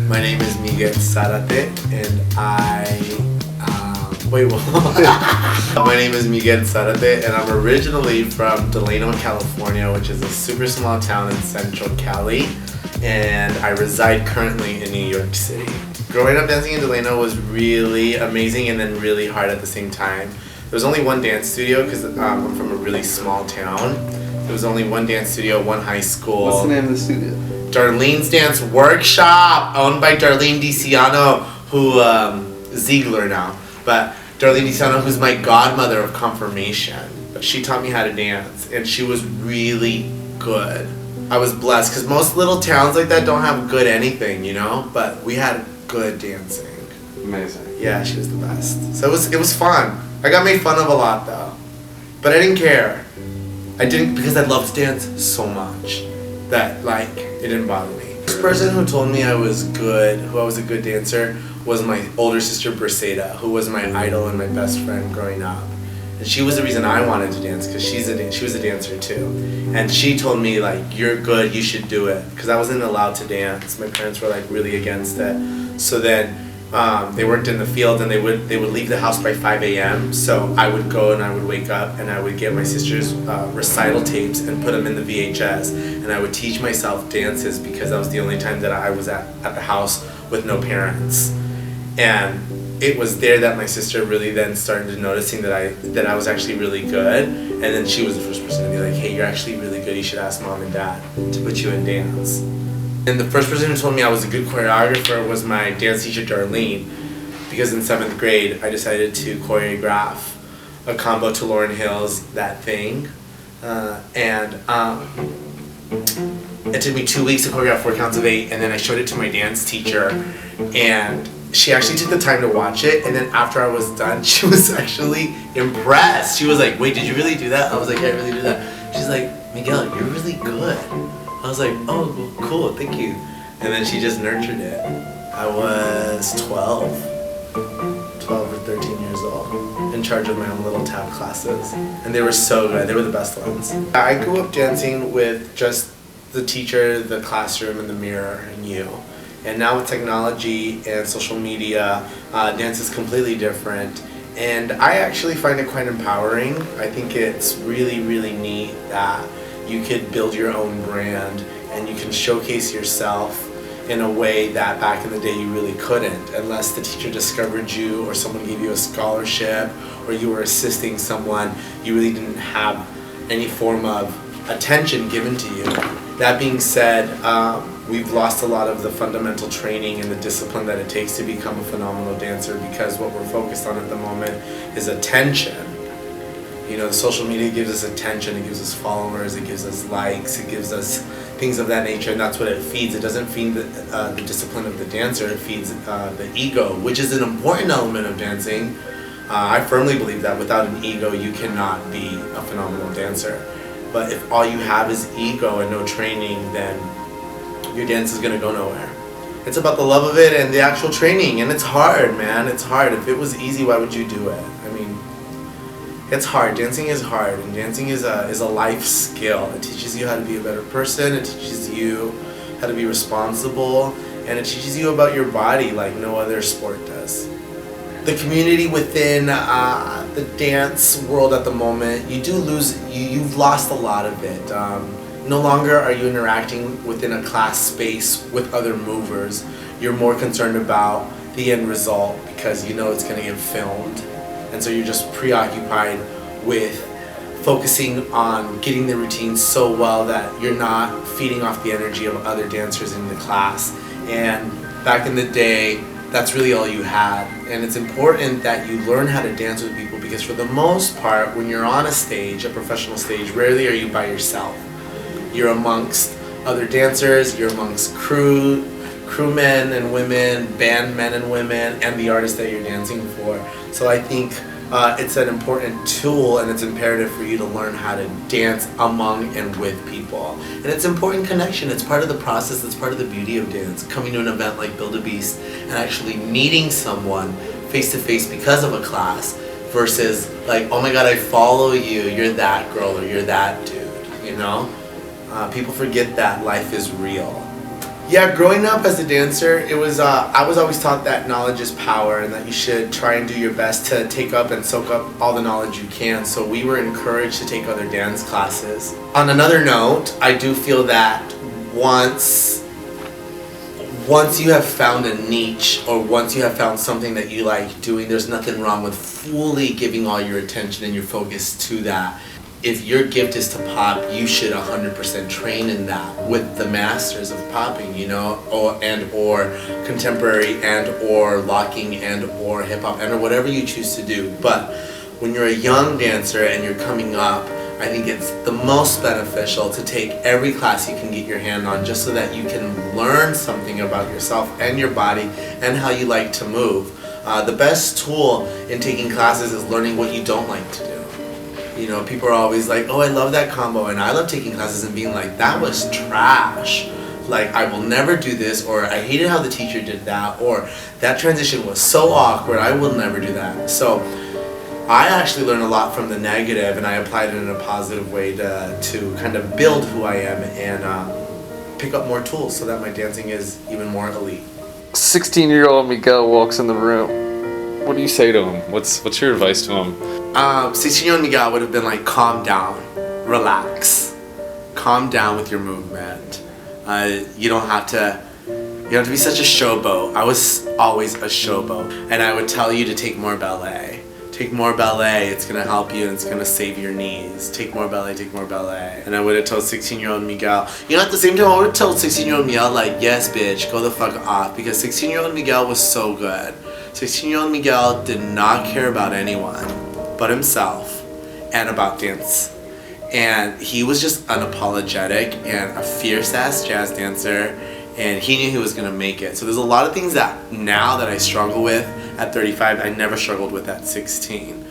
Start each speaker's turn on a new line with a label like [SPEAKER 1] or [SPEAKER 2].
[SPEAKER 1] My name is Miguel Zarate, and My name is Miguel Zarate, and I'm originally from Delano, California, which is a super small town in central Cali, and I reside currently in New York City. Growing up dancing in Delano was really amazing and then really hard at the same time. There was only one dance studio because I'm from a really small town. There was only one dance studio, one high school.
[SPEAKER 2] What's the name of the studio?
[SPEAKER 1] Darlene's Dance Workshop, owned by Darlene DiCiano, who Ziegler now, but Darlene DiCiano, who's my godmother of confirmation. But she taught me how to dance, and she was really good. I was blessed because most little towns like that don't have good anything, you know. But we had good dancing.
[SPEAKER 2] Amazing.
[SPEAKER 1] Yeah, she was the best. So it was fun. I got made fun of a lot though, but I didn't care. I didn't, because I loved dance so much that like it didn't bother me. The person who told me I was good, who I was a good dancer, was my older sister Briseda, who was my idol and my best friend growing up. And she was the reason I wanted to dance, because she was a dancer too. And she told me like, you're good, you should do it, because I wasn't allowed to dance. My parents were like really against it. So then they worked in the field, and they would leave the house by 5 a.m. So I would go and I would wake up and I would get my sister's recital tapes and put them in the VHS, and I would teach myself dances because that was the only time that I was at the house with no parents. And it was there that my sister really then started noticing that I was actually really good, and then she was the first person to be like, hey, you're actually really good, you should ask mom and dad to put you in dance. And the first person who told me I was a good choreographer was my dance teacher Darlene, because in 7th grade I decided to choreograph a combo to Lauryn Hill's That Thing, and it took me 2 weeks to choreograph 4 counts of 8, and then I showed it to my dance teacher, and she actually took the time to watch it, and then after I was done, she was actually impressed. She was like, wait, did you really do that? I was like, yeah, I really did that. She's like, Miguel, you're really good. I was like, oh, cool, thank you. And then she just nurtured it. I was 12 or 13 years old, in charge of my own little tap classes. And they were so good, they were the best ones. I grew up dancing with just the teacher, the classroom, and the mirror, and you. And now with technology and social media, dance is completely different. And I actually find it quite empowering. I think it's really, really neat that you could build your own brand and you can showcase yourself in a way that back in the day you really couldn't, unless the teacher discovered you or someone gave you a scholarship or you were assisting someone. You really didn't have any form of attention given to you. That being said, we've lost a lot of the fundamental training and the discipline that it takes to become a phenomenal dancer, because what we're focused on at the moment is attention. You know, the social media gives us attention, it gives us followers, it gives us likes, it gives us things of that nature, and that's what it feeds. It doesn't feed the discipline of the dancer, it feeds the ego, which is an important element of dancing. I firmly believe that without an ego, you cannot be a phenomenal dancer. But if all you have is ego and no training, then your dance is gonna go nowhere. It's about the love of it and the actual training, and it's hard, man, it's hard. If it was easy, why would you do it? I mean, it's hard. Dancing is hard, and dancing is a life skill. It teaches you how to be a better person, it teaches you how to be responsible, and it teaches you about your body like no other sport does. The community within the dance world at the moment, you've lost a lot of it. No longer are you interacting within a class space with other movers. You're more concerned about the end result because you know it's going to get filmed. And so you're just preoccupied with focusing on getting the routine so well that you're not feeding off the energy of other dancers in the class. And back in the day, that's really all you had. And it's important that you learn how to dance with people, because for the most part, when you're on a stage, a professional stage, rarely are you by yourself. You're amongst other dancers, you're amongst crewmen and women, band men and women, and the artists that you're dancing for. So I think it's an important tool, and it's imperative for you to learn how to dance among and with people. And it's important connection. It's part of the process. It's part of the beauty of dance. Coming to an event like Buildabeast and actually meeting someone face to face because of a class, versus like, oh my God, I follow you. You're that girl or you're that dude. You know, people forget that life is real. Yeah, growing up as a dancer, it was I was always taught that knowledge is power and that you should try and do your best to take up and soak up all the knowledge you can. So we were encouraged to take other dance classes. On another note, I do feel that once you have found a niche, or once you have found something that you like doing, there's nothing wrong with fully giving all your attention and your focus to that. If your gift is to pop, you should 100% train in that with the masters of popping, you know, or contemporary or locking or hip hop or whatever you choose to do. But when you're a young dancer and you're coming up, I think it's the most beneficial to take every class you can get your hand on, just so that you can learn something about yourself and your body and how you like to move. The best tool in taking classes is learning what you don't like to do. You know, people are always like, oh, I love that combo, and I love taking classes and being like, that was trash. Like, I will never do this, or I hated how the teacher did that, or that transition was so awkward, I will never do that. So I actually learned a lot from the negative, and I applied it in a positive way to kind of build who I am and pick up more tools so that my dancing is even more elite.
[SPEAKER 2] 16-year-old Miguel walks in the room. What do you say to him? What's your advice to him?
[SPEAKER 1] 16-year-old Miguel would have been like, calm down, relax, calm down with your movement. You don't have to be such a showboat. I was always a showboat, and I would tell you to take more ballet. Take more ballet, it's gonna help you and it's gonna save your knees. Take more ballet, take more ballet. And I would have told 16-year-old Miguel, you know, at the same time I would have told 16-year-old Miguel, like, yes bitch, go the fuck off, because 16-year-old Miguel was so good. 16-year-old Miguel did not care about anyone but himself and about dance. And he was just unapologetic and a fierce ass jazz dancer, and he knew he was gonna make it. So there's a lot of things that now that I struggle with at 35, I never struggled with at 16.